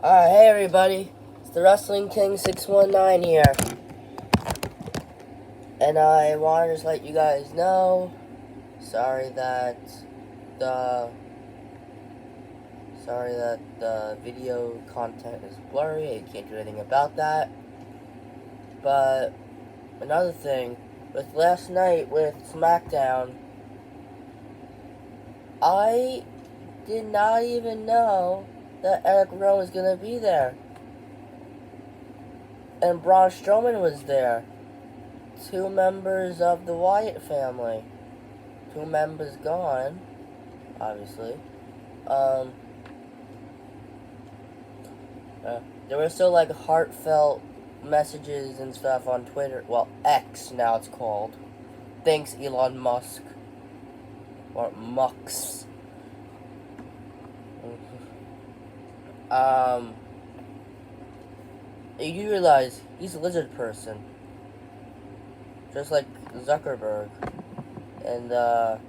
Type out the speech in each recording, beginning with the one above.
Hey everybody, it's the Wrestling King 619 here, and I want to just let you guys know, sorry that the video content is blurry. I can't do anything about that. But another thing, with last night with SmackDown, I did not even know that Eric Rowan was gonna be there. And Braun Strowman was there. 2 members of the Wyatt family. 2 members gone, obviously. There were still like heartfelt messages and stuff on Twitter. Well, X now it's called. Thanks, Elon Musk. Or Mux. You do realize he's a lizard person. Just like Zuckerberg. And, the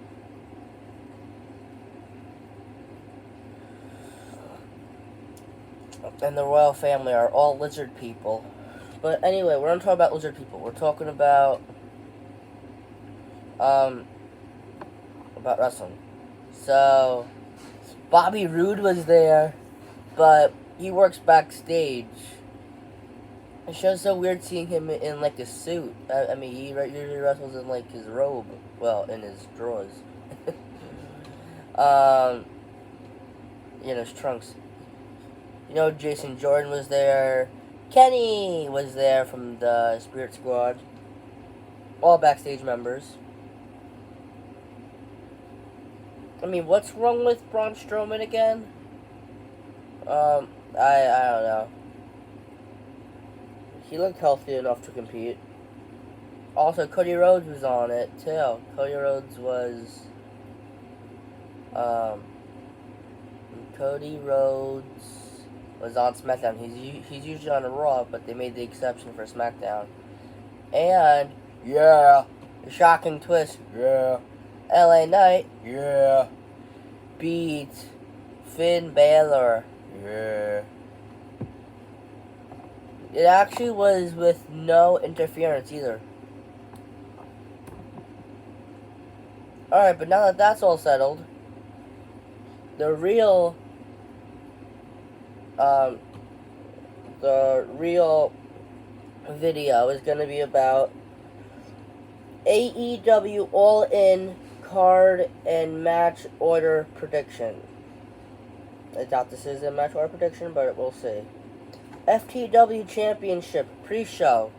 royal family are all lizard people. But anyway, we're not talking about lizard people. We're talking about wrestling. So, Bobby Roode was there, but he works backstage. It's just so weird seeing him in, like, a suit. I mean, he usually wrestles in, like, his robe. Well, in his drawers. His trunks. Jason Jordan was there. Kenny was there from the Spirit Squad. All backstage members. I mean, what's wrong with Braun Strowman again? I don't know. He looked healthy enough to compete. Also, Cody Rhodes was on it, too. Cody Rhodes was on SmackDown. He's usually on Raw, but they made the exception for SmackDown. And, the shocking twist, LA Knight, beat Finn Balor, It actually was with no interference either. Alright, but now that that's all settled, the real video is going to be about AEW All-In card and match order prediction. I doubt this is a match order prediction, but we'll see. FTW Championship pre-show.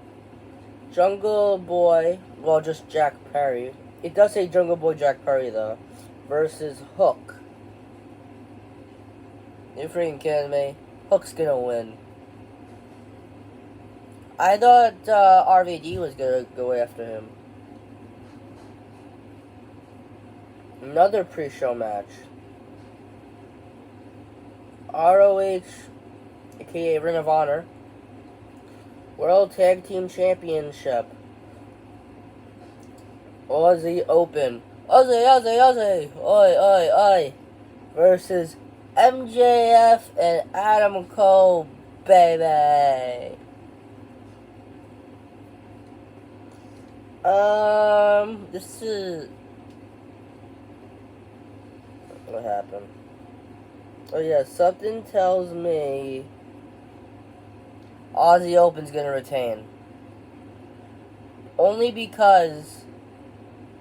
Jungle Boy, well, just Jack Perry. It does say Jungle Boy Jack Perry, though. Versus Hook. You freaking kidding me? Hook's gonna win. I thought RVD was gonna go after him. Another pre-show match. ROH, aka Ring of Honor, World Tag Team Championship. Aussie Open. Aussie, oi, versus MJF and Adam Cole, baby. This is... What happened? Oh yeah, something tells me Aussie Open's gonna retain. Only because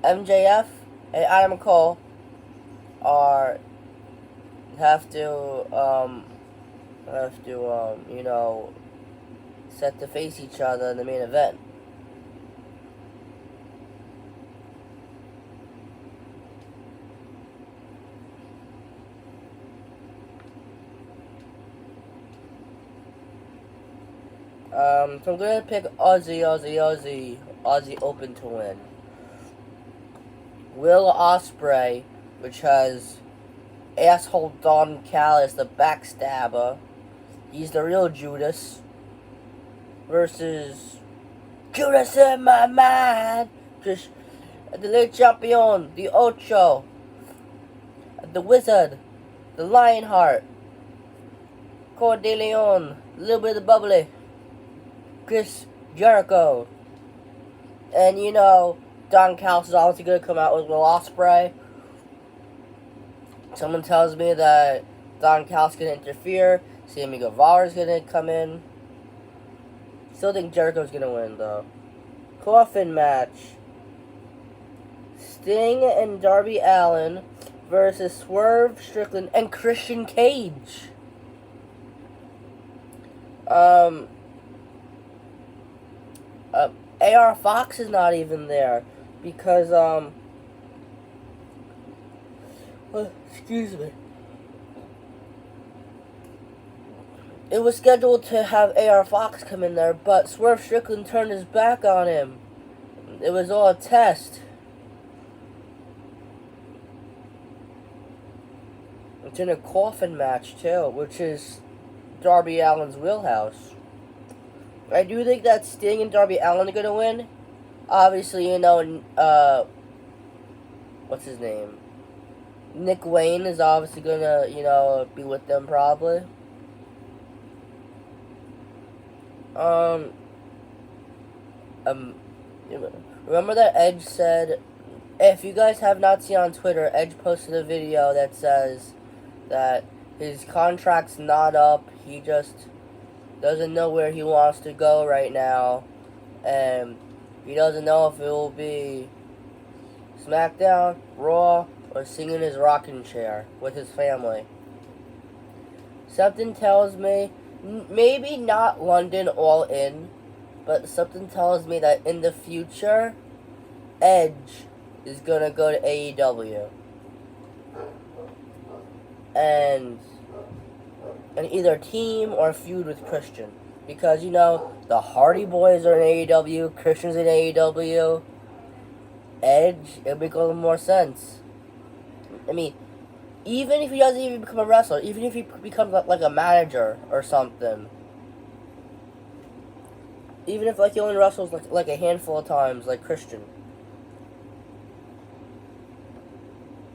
MJF and Adam Cole have to set to face each other in the main event. So I'm gonna pick Aussie Open to win. Will Ospreay, which has asshole Don Callis, the backstabber. He's the real Judas. Versus Judas in my mind. Just the Le Champion, the Ocho, the Wizard, the Lionheart, Cor De Leon, a little bit of the bubbly, Chris Jericho, and you know, Don Callis is obviously going to come out with Will Ospreay. Someone tells me that Don Callis is going to interfere. Sammy Guevara is going to come in. Still think Jericho's going to win, though. Coffin match. Sting and Darby Allin versus Swerve Strickland and Christian Cage. AR Fox is not even there because, excuse me. It was scheduled to have AR Fox come in there, but Swerve Strickland turned his back on him. It was all a test. It's in a coffin match, too, which is Darby Allin's wheelhouse. I do think that Sting and Darby Allin are going to win. Obviously, you know, what's his name? Nick Wayne is obviously going to, you know, be with them probably. Remember that Edge said, if you guys have not seen on Twitter, Edge posted a video that says that his contract's not up, he just doesn't know where he wants to go right now, and he doesn't know if it will be SmackDown, Raw, or sitting in his rocking chair with his family. Something tells me, maybe not London All In, but something tells me that in the future, Edge is going to go to AEW. And either team or feud with Christian. Because, you know, the Hardy Boys are in AEW, Christian's in AEW. Edge, it'll make a little more sense. I mean, even if he doesn't even become a wrestler, even if he becomes like a manager or something, even if like he only wrestles like a handful of times, like Christian,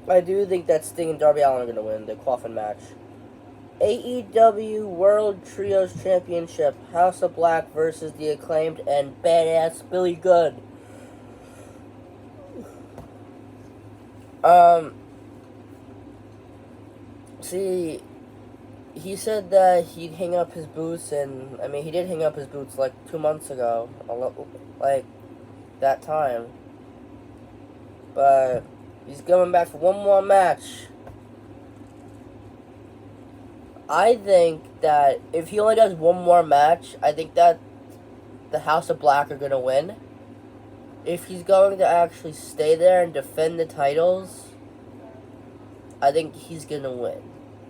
I do think that Sting and Darby Allin are going to win the coffin match. AEW World Trios Championship, House of Black versus the Acclaimed and Badass Billy Gunn. See, he said that he'd hang up his boots, and, I mean, he did hang up his boots, like, 2 months ago, like, that time. But he's coming back for one more match. I think that if he only does one more match, I think that the House of Black are going to win. If he's going to actually stay there and defend the titles, I think he's going to win.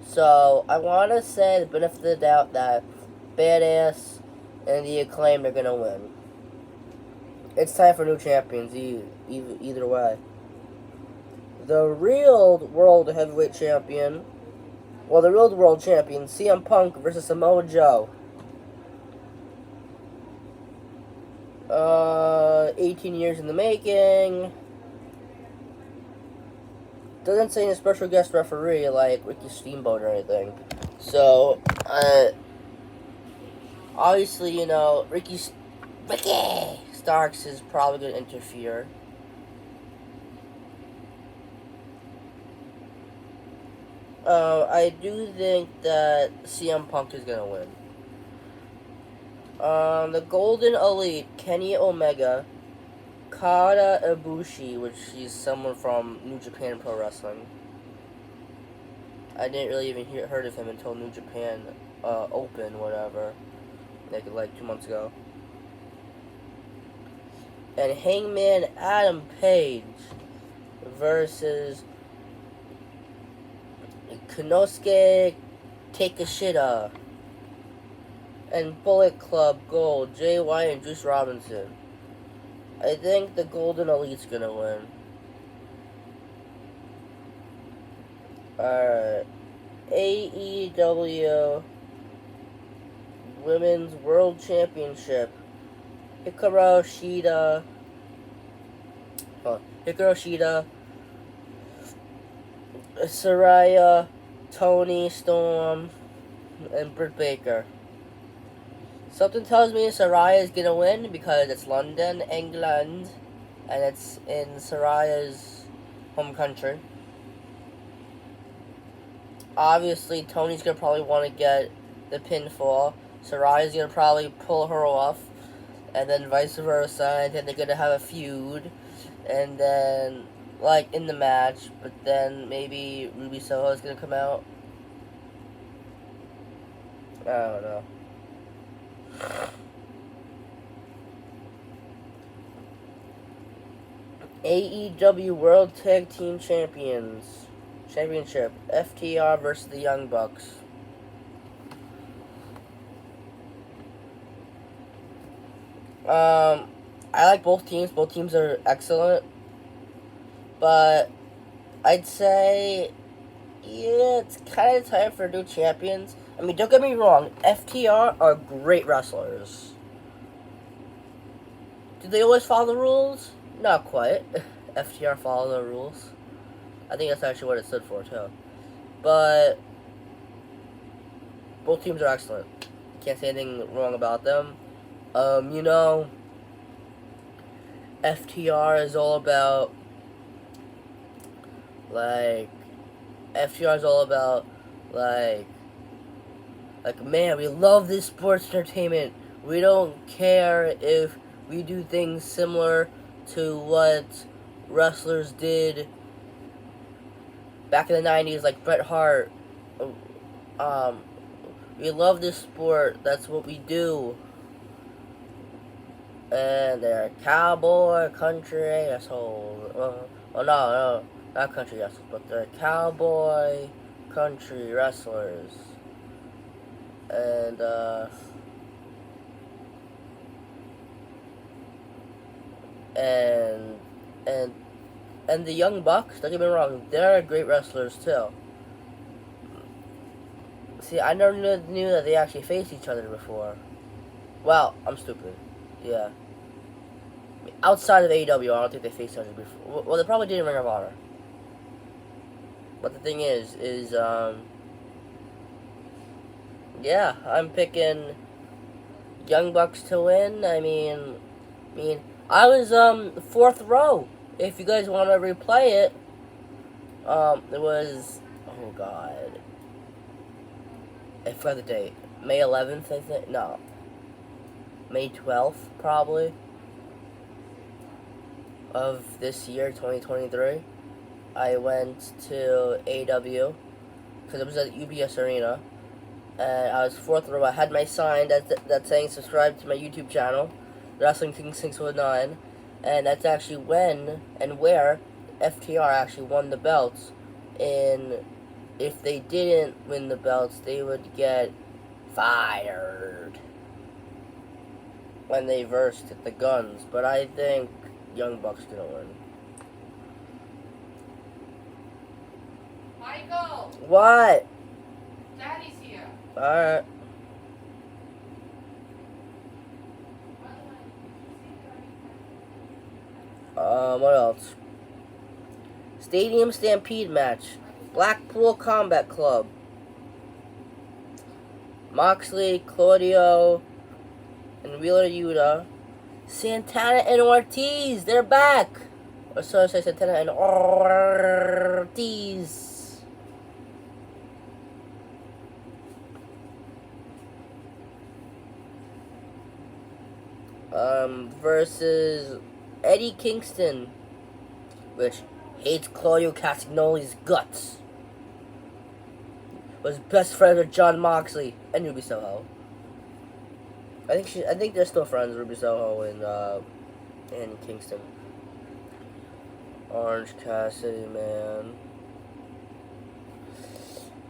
So, I want to say, the benefit of the doubt, that Badass and the Acclaimed are going to win. It's time for new champions, either way. The real World Heavyweight Champion, the real World Champion, CM Punk versus Samoa Joe. 18 years in the making. Doesn't say any special guest referee like Ricky Steamboat or anything. So, obviously, you know, Ricky Starks is probably going to interfere. I do think that CM Punk is going to win. The Golden Elite, Kenny Omega, Kata Ibushi, which he's someone from New Japan Pro Wrestling. I didn't really even heard of him until New Japan Open, whatever, like 2 months ago. And Hangman Adam Page versus Konosuke Takeshita and Bullet Club Gold, Jay White and Juice Robinson. I think the Golden Elite's gonna win. Alright. AEW Women's World Championship. Hikaru Shida, Saraya, Toni Storm, and Britt Baker. Something tells me Saraya is gonna win because it's London, England, and it's in Saraya's home country. Obviously, Tony's gonna probably want to get the pinfall. Saraya's gonna probably pull her off, and then vice versa, and then they're gonna have a feud, and then, like, in the match, but then maybe Ruby Soho's gonna come out. I don't know. AEW World Tag Team Championship, FTR versus the Young Bucks. I like both teams. Both teams are excellent. But I'd say, yeah, it's kind of time for new champions. I mean, don't get me wrong. FTR are great wrestlers. Do they always follow the rules? Not quite. FTR follow the rules. I think that's actually what it stood for, too. But both teams are excellent. Can't say anything wrong about them. FTR is all about, man, we love this sports entertainment. We don't care if we do things similar to what wrestlers did back in the 90s, like Bret Hart. We love this sport. That's what we do. And they're cowboy, country assholes. No, not country assholes, but they're cowboy, country wrestlers. And and the Young Bucks, don't get me wrong, they're great wrestlers too. See, I never knew that they actually faced each other before. Well, I'm stupid. Yeah. Outside of AEW, I don't think they faced each other before. Well, they probably did in Ring of Honor. But the thing is, yeah, I'm picking Young Bucks to win. I mean, I was fourth row. If you guys want to replay it, it was, oh god, I forgot the date. May 11th, I think. No, May 12th, probably, of this year, 2023. I went to AEW because it was at UBS Arena, and I was fourth row. I had my sign that's saying subscribe to my YouTube channel, Wrestling King 619, and that's actually when and where FTR actually won the belts. And if they didn't win the belts, they would get fired when they versed at the Guns. But I think Young Bucks gonna win. Michael! What? Daddy's here. Alright. What else? Stadium Stampede match. Blackpool Combat Club. Moxley, Claudio, and Wheeler Yuta. Santana and Ortiz, they're back! Or so I say Santana and Ortiz. Versus Eddie Kingston, which hates Claudio Castagnoli's guts. Was best friend with John Moxley and Ruby Soho. I think they're still friends, Ruby Soho and Kingston. Orange Cassidy, man.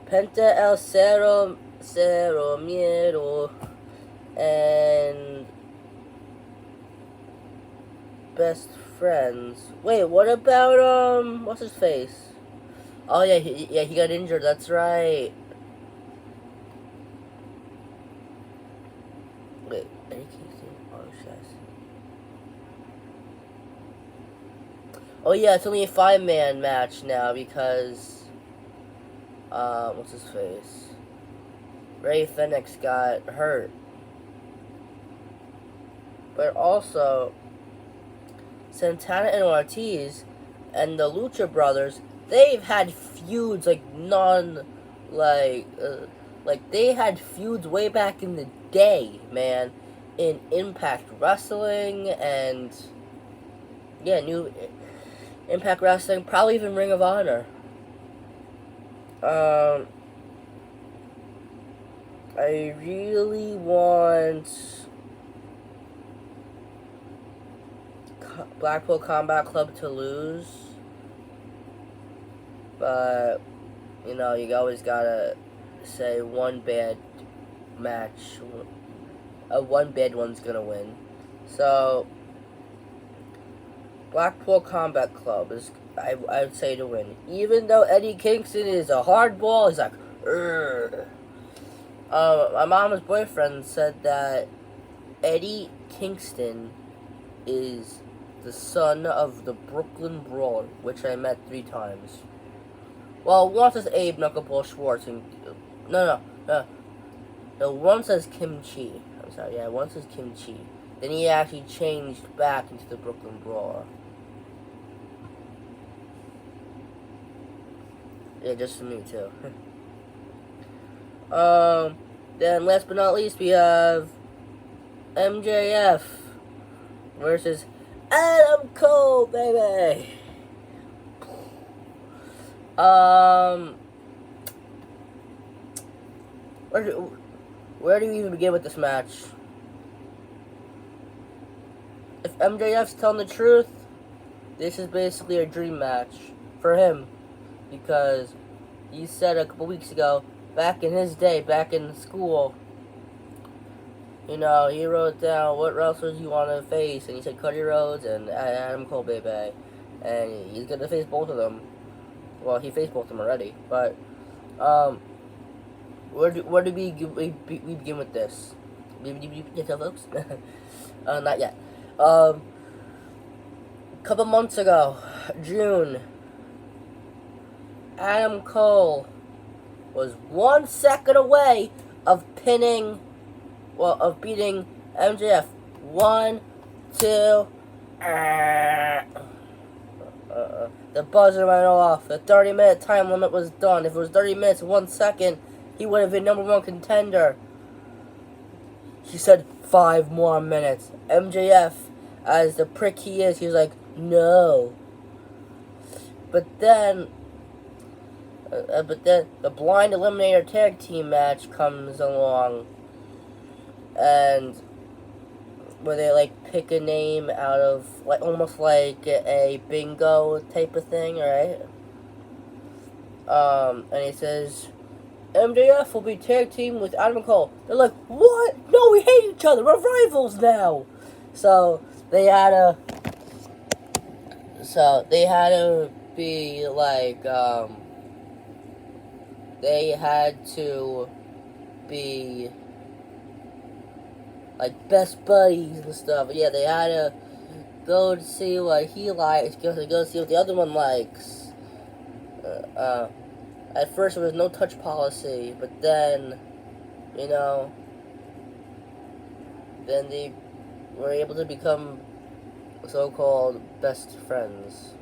Penta El Cero Miedo and best friends. Wait, what about what's his face? Oh yeah, he got injured. That's right. Wait, Eddie Kingston, Orange Cassidy. Oh yeah, it's only a 5-man match now because what's his face? Ray Phoenix got hurt. But also, Santana and Ortiz and the Lucha Brothers, they've had feuds like they had feuds way back in the day, man, in Impact Wrestling and New Impact Wrestling, probably even Ring of Honor. I really want Blackpool Combat Club to lose, but you always gotta say one bad match, one bad one's gonna win. So Blackpool Combat Club is I would say to win, even though Eddie Kingston is a hardball. He's like, urgh. My mom's boyfriend said that Eddie Kingston is the son of the Brooklyn Brawler, which I met 3 times. Well, once is Abe Knuckleball Schwartz, and no, once as Kimchi. I'm sorry, yeah, once as Kimchi. Then he actually changed back into the Brooklyn Brawler. Yeah, just for me too. Then last but not least, we have MJF versus Adam Cole, baby. Where do you even begin with this match? If MJF's telling the truth, this is basically a dream match for him, because he said a couple weeks ago, back in his day, back in school, he wrote down what wrestlers you want to face, and he said Cody Rhodes and Adam Cole, baby, and he's gonna face both of them. Well, he faced both of them already, but where do we begin with this? Yes, folks. Not yet. Couple months ago, June, Adam Cole was 1 second away of beating MJF. 1, 2, the buzzer went off. The 30-minute time limit was done. If it was 30 minutes and 1 second, he would have been #1 contender. He said 5 more minutes. MJF, as the prick he is, he was like, no. But then the Blind Eliminator Tag Team match comes along, and where they pick a name out of almost like a bingo type of thing, right? And he says MJF will be tag team with Adam Cole. They're like, what? No, we hate each other. We're rivals now. So they had to be they had to be best buddies and stuff. Yeah, they had to go to see what he likes, go see what the other one likes. At first, there was no touch policy, but then, then they were able to become so-called best friends.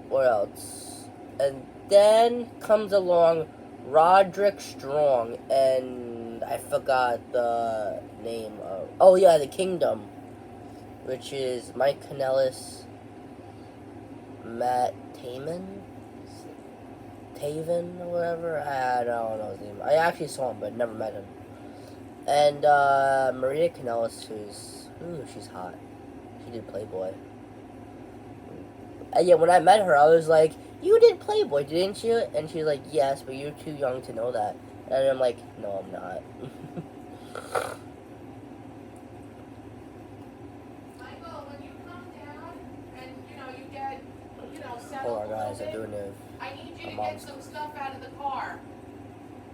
What else? And then comes along Roderick Strong, and I forgot the name of... Oh, yeah, the Kingdom, which is Mike Kanellis, Matt Taven, or whatever. I don't know his name. I actually saw him, but never met him. And Maria Kanellis, she's hot. She did Playboy. And yeah, when I met her, I was like, you did Playboy, didn't you? And she's like, yes, but you're too young to know that. And I'm like, no, I'm not. Michael, when you come down and, you get, settled Hold on, a guys, little I'm doing bit, I need you to get some stuff out of the car.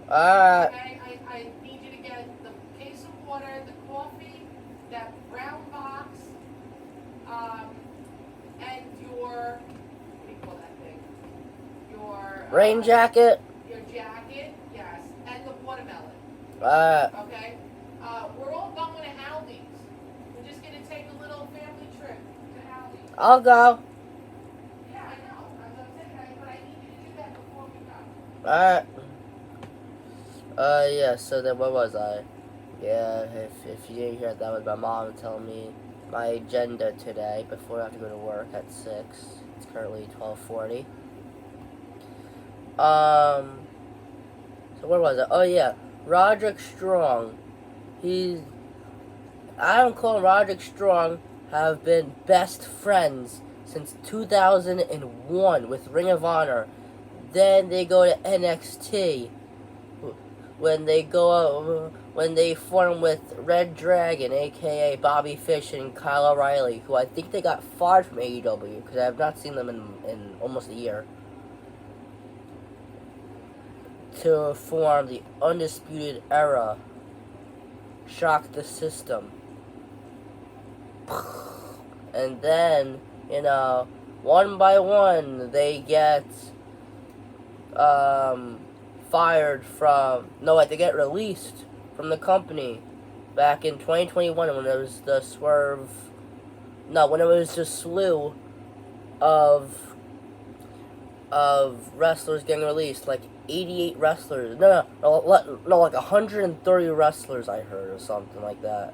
Alright. Okay? I need you to get the case of water, the coffee, that brown box, and your, what do you call that thing? Your Rain jacket. Your jacket, yes, and the watermelon. Alright. Okay? We're all going to Aldi's. We're just going to take a little family trip to Aldi's. I'll go. Yeah, I know. As I'm saying, but I need you to do that before we go. Alright. Yeah, so then what was I? Yeah, if you didn't hear that was my mom telling me my agenda today before I have to go to work at 6. It's currently 12:40. So where was it? Oh yeah, Roderick Strong. Adam Cole and Roderick Strong have been best friends since 2001 with Ring of Honor. Then they go to NXT when they form with Red Dragon, aka Bobby Fish and Kyle O'Reilly, who I think they got fired from AEW because I have not seen them in almost a year, to form the Undisputed Era. Shock the system. And then, one by one, they get they get released from the company back in 2021 when it was the slew of wrestlers getting released, like 88 wrestlers. No, like 130 wrestlers I heard, or something like that,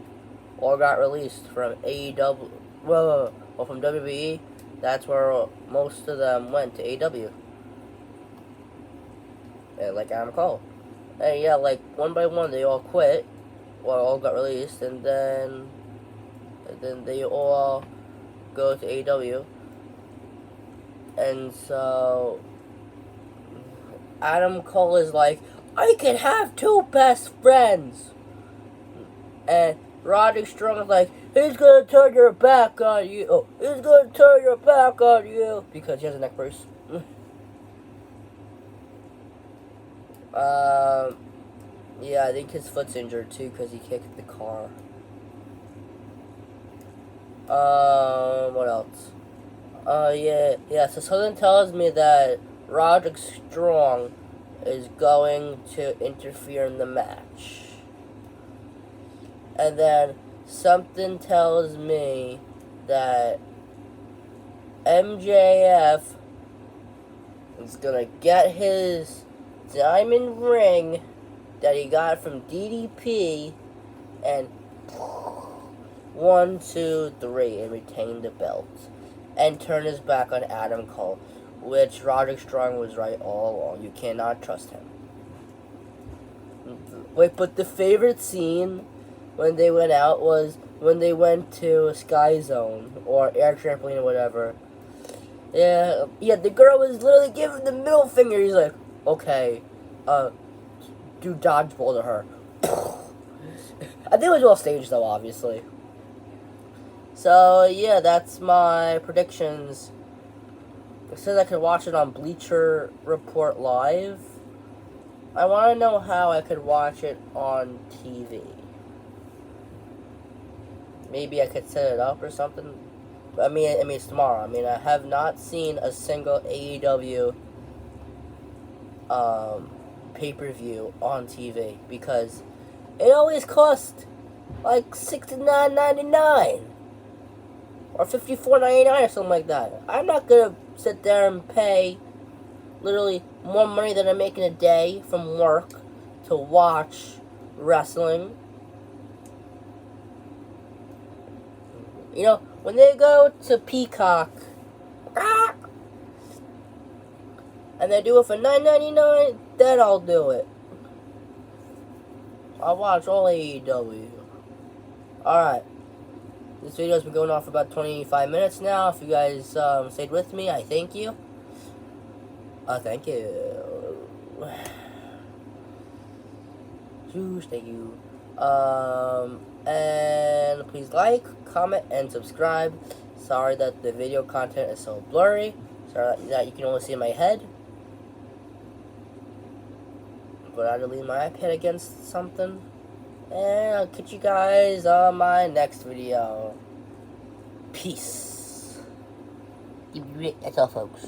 all got released from AEW. Well, from WWE. That's where most of them went, to AEW. And like Adam Cole. And yeah, like one by one they all quit, or all got released, and then they all go to AEW. And so Adam Cole is like, I can have 2 best friends. And Roderick Strong is like, he's gonna turn your back on you. Oh, he's gonna turn your back on you. Because he has a neck brace. Yeah, I think his foot's injured too because he kicked the car. What else? Yeah, so something tells me that Roderick Strong is going to interfere in the match. And then something tells me that MJF is gonna get his diamond ring that he got from DDP and 1, 2, 3 and retain the belt and turn his back on Adam Cole, which Roderick Strong was right all along. You cannot trust him. Wait, but the favorite scene when they went out was when they went to Sky Zone or Air Trampoline or whatever. Yeah, the girl was literally giving the middle finger. He's like, okay, do dodgeball to her. I think it was all staged though, obviously. So yeah, that's my predictions. It says I could watch it on Bleacher Report Live. I want to know how I could watch it on TV. Maybe I could set it up or something. I mean, it's tomorrow. I mean, I have not seen a single AEW pay-per-view on TV because it always costs like $69.99 or $54.99 or something like that. I'm not gonna sit there and pay literally more money than I make in a day from work to watch wrestling. When they go to Peacock and they do it for $9.99, then I'll do it. I'll watch all AEW. Alright. This video's been going on for about 25 minutes now. If you guys stayed with me, I thank you. Thank you. Huge thank you. And please like, comment, and subscribe. Sorry that the video content is so blurry. Sorry that you can only see my head. But I had to lean my iPad against something. And I'll catch you guys on my next video. Peace. That's all, folks.